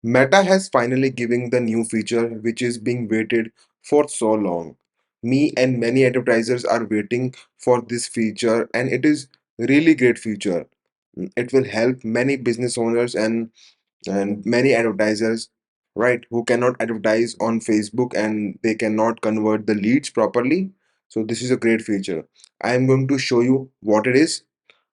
Meta has finally given the new feature which is being waited for so long. Me and many advertisers are waiting for this feature and it is really great feature. It will help many business owners and many advertisers, right, who cannot advertise on Facebook and they cannot convert the leads properly. So this is a great feature. I am going to show you what it is,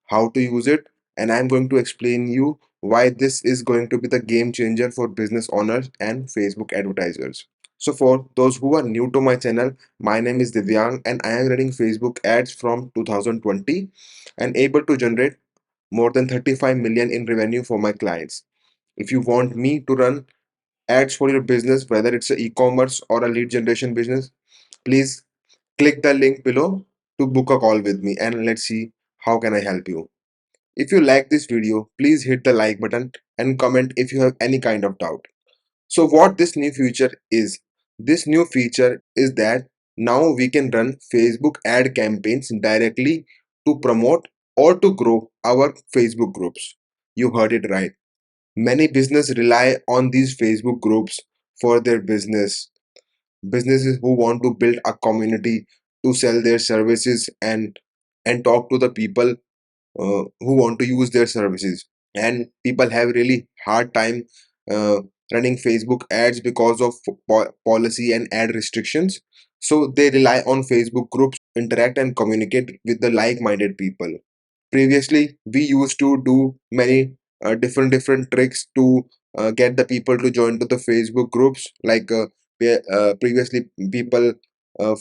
how to use it, and I'm going to explain you why this is going to be the game changer for business owners and Facebook advertisers. So for those who are new to my channel, my name is Divyang and I am running Facebook ads from 2020 and able to generate more than 35 million in revenue for my clients. If you want me to run ads for your business, whether it's a e-commerce or a lead generation business, please click the link below to book a call with me and let's see how can I help you. If you like this video, please hit the like button and comment if you have any kind of doubt. So what this new feature is? This new feature is that now we can run Facebook ad campaigns directly to promote or to grow our Facebook groups. You heard it right. Many business rely on these Facebook groups for their business. Businesses who want to build a community to sell their services and talk to the people who want to use their services, and people have really hard time uh, running Facebook ads because of policy and ad restrictions, so they rely on Facebook groups to interact and communicate with the like-minded people. Previously we used to do many different tricks to get the people to join to the Facebook groups, like previously people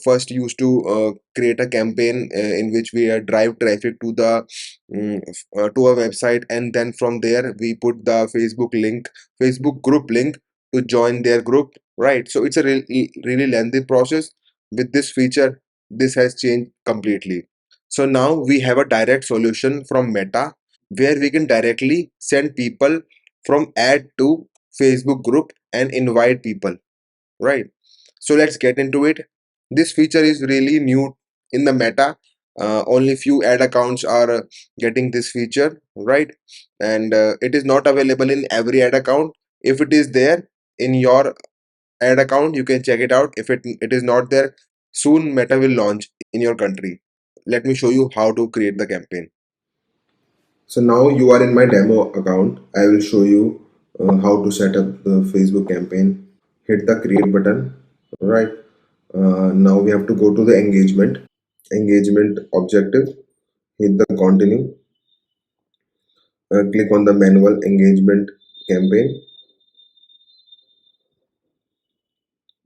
first used to create a campaign in which we drive traffic to the to a website, and then from there we put the Facebook group link to join their group, right? So it's a really lengthy process. With this feature, this has changed completely. So now we have a direct solution from Meta where we can directly send people from ad to Facebook group and invite people, right? So let's get into it. This feature is really new in the Meta. Only few ad accounts are getting this feature, right? And it is not available in every ad account. If it is there in your ad account, you can check it out. If it is not there, soon Meta will launch in your country. Let me show you how to create the campaign. So now you are in my demo account. I will show you how to set up the Facebook campaign. Hit the create button, right? Now we have to go to the engagement objective. Hit the continue. Click on the manual engagement campaign.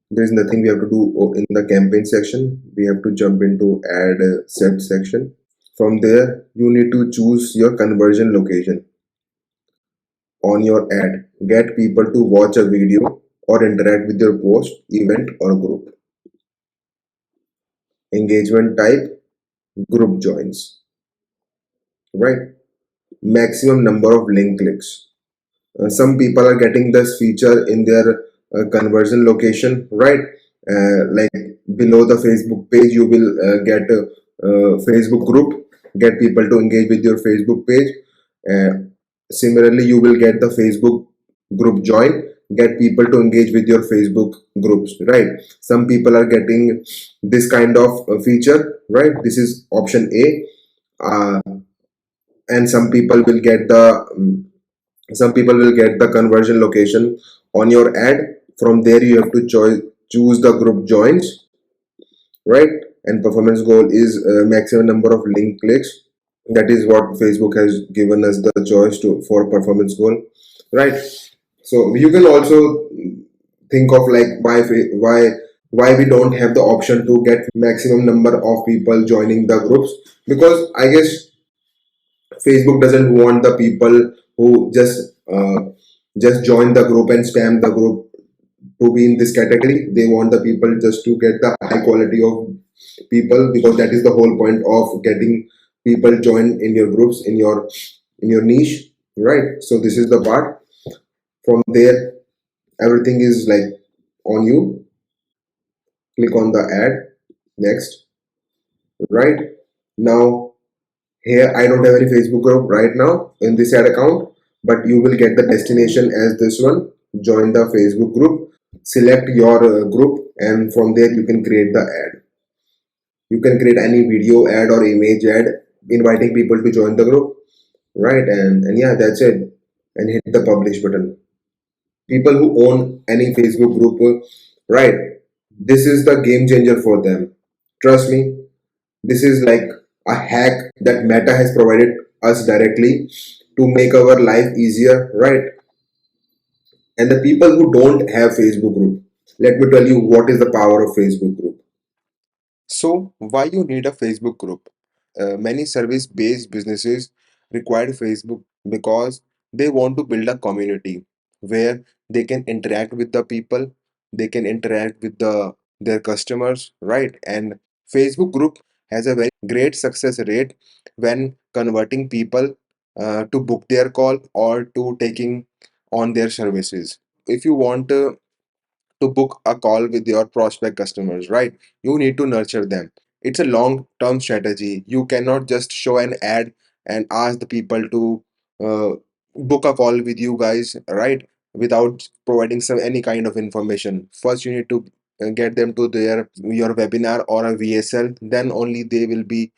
There is nothing we have to do in the campaign section. We have to jump into add set section. From there, you need to choose your conversion location on your ad. Get people to watch a video or interact with your post, event, or group. Engagement type, group joins, right? Maximum number of link clicks. Some people are getting this feature in their conversion location, right? Like below the Facebook page, you will get a Facebook group, get people to engage with your Facebook page. Similarly, you will get the Facebook group join, get people to engage with your Facebook groups, right? Some people are getting this kind of feature, right? This is option A. And some people will get the conversion location on your ad. From there you have to choose the group joins, right? And performance goal is maximum number of link clicks. That is what Facebook has given us the choice to for performance goal, right? So you can also think of like why we don't have the option to get maximum number of people joining the groups, because I guess Facebook doesn't want the people who just join the group and spam the group to be in this category. They want the people just to get the high quality of people, because that is the whole point of getting people join in your groups in your niche, right? So this is the part. From there, everything is like on you. Click on the ad. Next, right? Now here I don't have any Facebook group right now in this ad account, but you will get the destination as this one. join the Facebook group, select your group, and from there you can create the ad. You can create any video ad or image ad inviting people to join the group, right? And yeah, that's it. And hit the publish button. People who own any Facebook group, right? This is the game changer for them. Trust me, this is like a hack that Meta has provided us directly to make our life easier, right? And the people who don't have Facebook group, let me tell you what is the power of Facebook group. So, why you need a Facebook group? Many service-based businesses require Facebook because they want to build a community where they can interact with the people, they can interact with their customers, right? And Facebook group has a very great success rate when converting people to book their call or to taking on their services. If you want to book a call with your prospect customers, right? You need to nurture them. It's a long term strategy. You cannot just show an ad and ask the people to uh, book a call with you guys, right? Without providing some any kind of information. First, you need to get them to their your webinar or a VSL. Then only they will be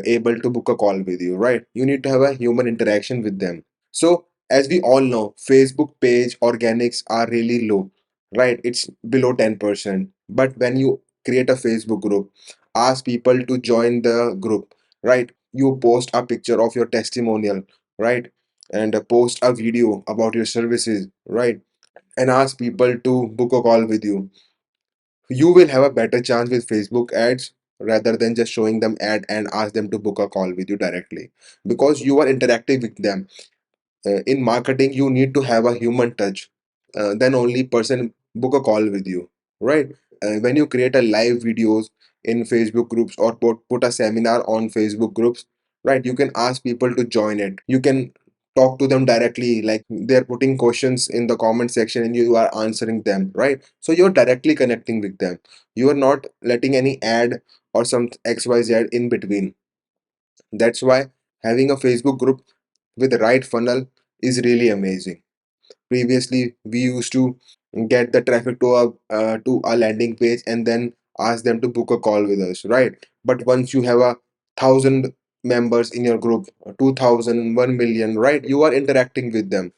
able to book a call with you, right? You need to have a human interaction with them. So, as we all know, Facebook page organics are really low, right? It's below 10%. But when you create a Facebook group, ask people to join the group, right? You post a picture of your testimonial, right? And post a video about your services, right? And ask people to book a call with you. You will have a better chance with Facebook ads rather than just showing them ad and ask them to book a call with you directly, because you are interacting with them. In marketing you need to have a human touch, then only person book a call with you, right? When you create a live videos in Facebook groups or put a seminar on Facebook groups, right, you can ask people to join it. You can talk to them directly, like they're putting questions in the comment section and you are answering them, right? So you're directly connecting with them. You are not letting any ad or some xyz in between. That's why having a Facebook group with the right funnel is really amazing. Previously, we used to get the traffic to a landing page and then ask them to book a call with us, right? But once you have 1,000 members in your group, 2,000, 1,000,000, right? You are interacting with them.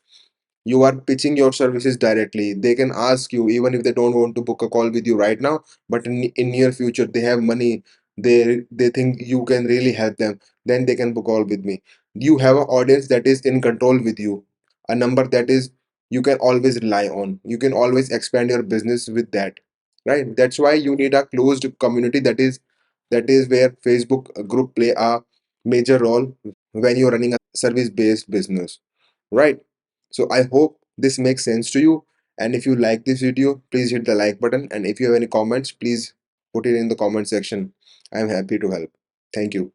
You are pitching your services directly. They can ask you even if they don't want to book a call with you right now, but in near future they have money, they think you can really help them, then they can book call with me. You have an audience that is in control with you, a number that is you can always rely on. You can always expand your business with that, right? That's why you need a closed community. That is where Facebook group play a major role when you're running a service based business, right? So I hope this makes sense to you. And if you like this video, please hit the like button. And if you have any comments, please put it in the comment section. I'm happy to help. Thank you.